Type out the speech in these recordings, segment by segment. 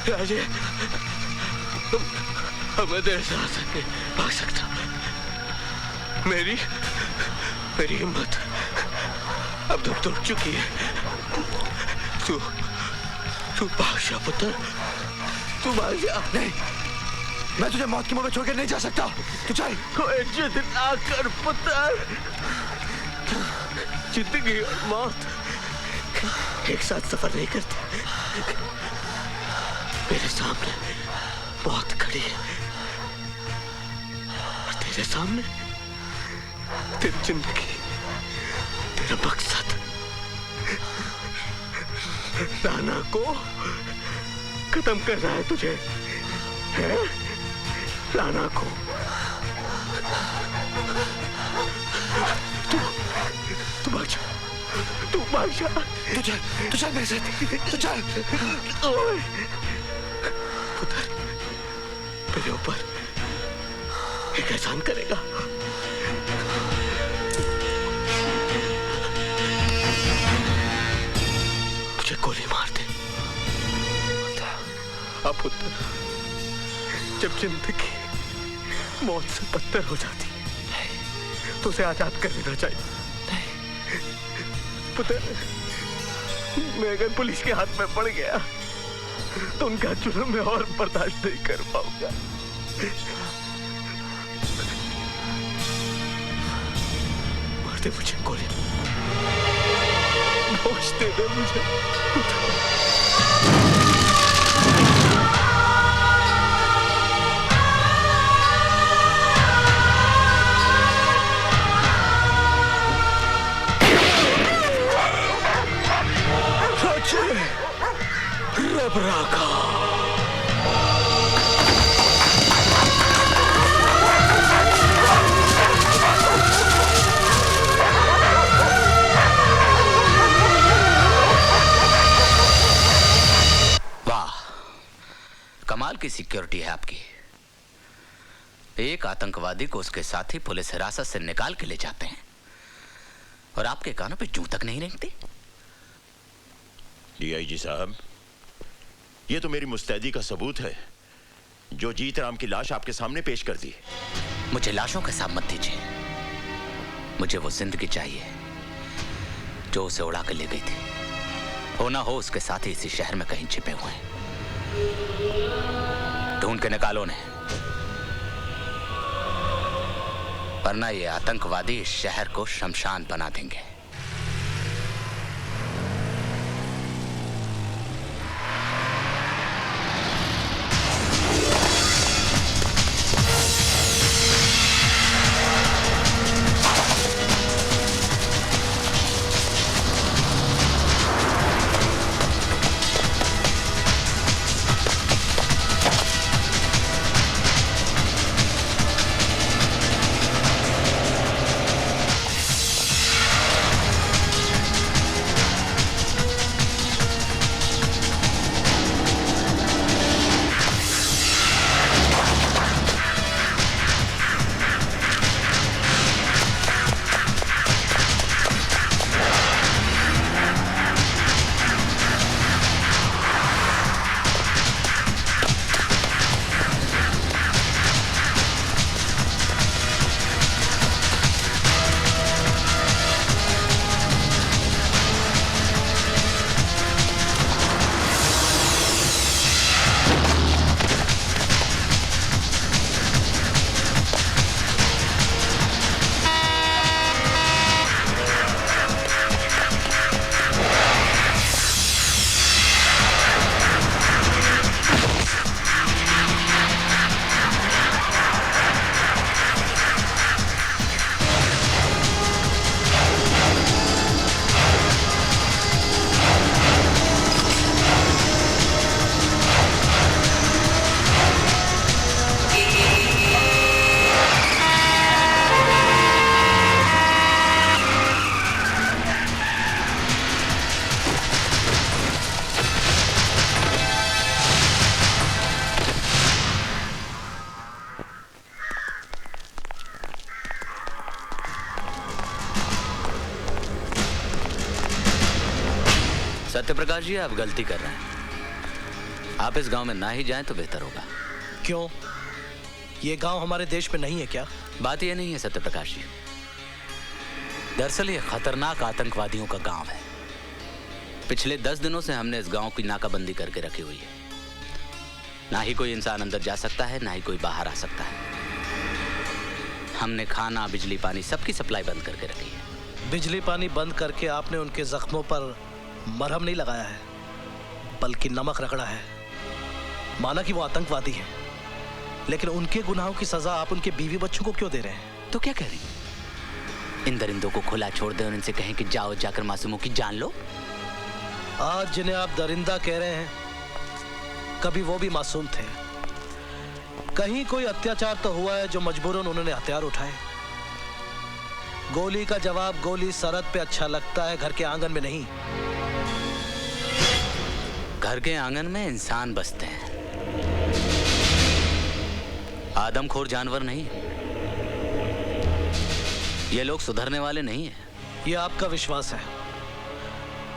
राजे, मैं तेरे साथ नहीं भाग सकता। मेरी हिम्मत अब तो टूट चुकी है। तू भाग जा पुत्र, तू भाग जा। नहीं, मैं तुझे मौत की मुंह में छोड़कर नहीं जा सकता। तू चल। कोई जिद ना कर पुत्र, जिंदगी और मौत एक साथ सफर नहीं करते। मेरे सामने मौत खड़ी है और तेरे सामने तेरी जिंदगी, तेरा मकसद। नाना को खत्म करना है तुझे, है? नाना को तू भाग जा, तू भाग जा। तू चल मेरे साथ, तू चल। ओए पुत्र, मेरे ऊपर एक एहसान करेगा। मुझे गोली मार दे। अब पुत्र, जब जिंदगी मौत से बदतर हो जाती है तो उसे आजाद कर देना चाहिए। पुत्र, मैं अगर पुलिस के हाथ में पड़ गया तो उनका जुर्म मैं और बर्दाश्त नहीं कर पाऊंगा। मार दे मुझे गोली, होश दे दे मुझे। रब राखा। वाह, कमाल की सिक्योरिटी है आपकी। एक आतंकवादी को उसके साथी पुलिस हिरासत से निकाल के ले जाते हैं और आपके कानों पे जूं तक नहीं रेंगती। डीआईजी साहब, ये तो मेरी मुस्तैदी का सबूत है जो जीतराम की लाश आपके सामने पेश कर दी। मुझे लाशों का हिसाब मत दीजिए, मुझे वो जिंदगी चाहिए जो उसे उड़ा कर ले गई थी। हो ना हो उसके साथ ही इसी शहर में कहीं छिपे हुए हैं। ढूंढ के निकालो उन्हें, वरना ये आतंकवादी इस शहर को शमशान बना देंगे। सत्यप्रकाश जी, आप गलती कर रहे हैं। आप इस गांव में ना ही जाएं तो बेहतर होगा। क्यों? ये गांव हमारे देश में नहीं है क्या? बात यह नहीं है सत्यप्रकाश जी, दरअसल ये खतरनाक आतंकवादियों का गांव है। पिछले 10 दिनों से हमने इस गांव की नाकाबंदी करके रखी हुई है। ना ही कोई इंसान अंदर जा सकता है, ना ही कोई बाहर आ सकता है। हमने खाना, बिजली, पानी सबकी सप्लाई बंद करके रखी है। बिजली पानी बंद करके आपने उनके जख्मों पर मरहम नहीं लगाया है, बल्कि नमक रगड़ा है। माना कि वो आतंकवादी हैं, लेकिन उनके गुनाहों की सजा आप उनके बीवी बच्चों को क्यों दे रहे हैं? तो क्या कह रही? इन दरिंदों को खुला छोड़ दें और इनसे कहें कि जाओ जाकर मासूमों की जान लो। आज जिन्हें आप दरिंदा कह रहे हैं, कभी वो भी मासूम थे। कहीं कोई अत्याचार तो हुआ है जो मजबूरन उन्होंने हथियार उठाए। गोली का जवाब गोली सरहद पे अच्छा लगता है, घर के आंगन में नहीं। घर के आंगन में इंसान बसते हैं, आदमखोर जानवर नहीं। ये लोग सुधरने वाले नहीं हैं। ये आपका विश्वास है,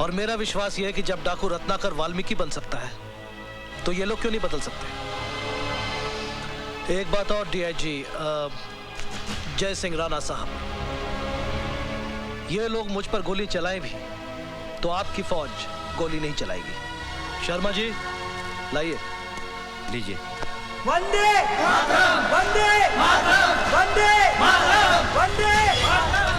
और मेरा विश्वास ये है कि जब डाकू रत्नाकर वाल्मीकि बन सकता है, तो ये लोग क्यों नहीं बदल सकते? एक बात और डीआईजी जय सिंह राणा साहब, ये लोग मुझ पर गोली चलाएं भी तो आपकी फौज गोली नहीं चलाएगी। शर्मा जी लाइए। लीजिए। वंदे मातरम, वंदे मातरम, वंदे मातरम, वंदे मातरम।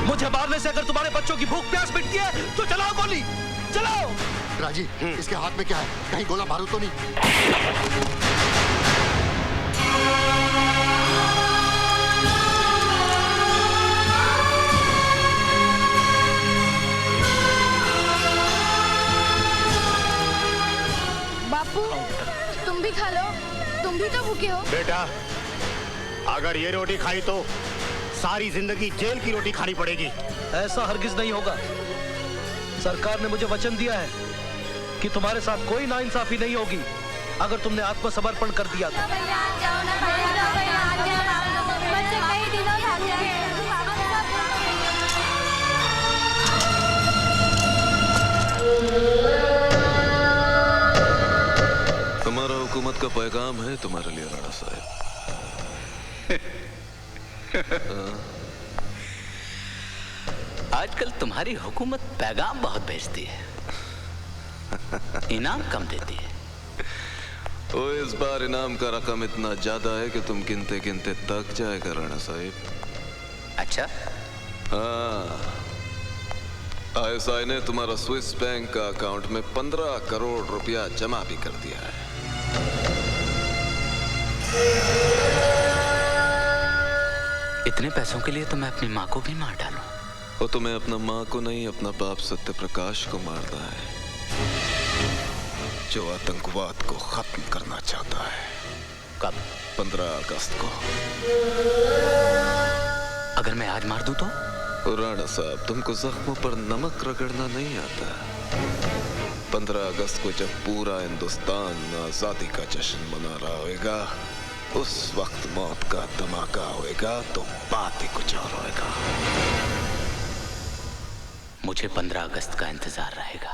मुझे मारने से अगर तुम्हारे बच्चों की भूख प्यास मिटती है तो चलाओ गोली, चलाओ। राजी, इसके हाथ में क्या है? कहीं गोला बारूद तो नहीं? बापू, तुम भी खा लो, तुम भी तो भूखे हो। बेटा, अगर ये रोटी खाई तो सारी जिंदगी जेल की रोटी खानी पड़ेगी। ऐसा हरगिज नहीं होगा। सरकार ने मुझे वचन दिया है कि तुम्हारे साथ कोई नाइंसाफी नहीं होगी अगर तुमने आत्मसमर्पण कर दिया तो। हमारा हुकूमत का पैगाम है तुम्हारे लिए राणा साहब। आजकल तुम्हारी हुकूमत पैगाम बहुत भेजती है, इनाम कम देती है। ओ, इस बार इनाम का रकम इतना ज्यादा है कि तुम गिनते गिनते थक जाएगा राणा साहब। अच्छा? हाँ, आईएसआई ने तुम्हारा स्विस बैंक का अकाउंट में 15 करोड़ रुपया जमा भी कर दिया है। इतने पैसों के लिए तो मैं अपनी माँ को भी मार डालूं। और तुम्हें अपना माँ को नहीं, अपना बाप सत्यप्रकाश को मारना है, जो आतंकवाद को खत्म करना चाहता है। कब? 15 अगस्त को। अगर मैं आज मार दूं तो? राणा साहब, तुमको जख्मों पर नमक रगड़ना नहीं आता। 15 अगस्त को जब पूरा हिंदुस्तान आजादी का जश्न मना रहा होगा, उस वक्त मौत का धमाका होएगा तो बात ही कुछ और होएगा। मुझे 15 अगस्त का इंतजार रहेगा।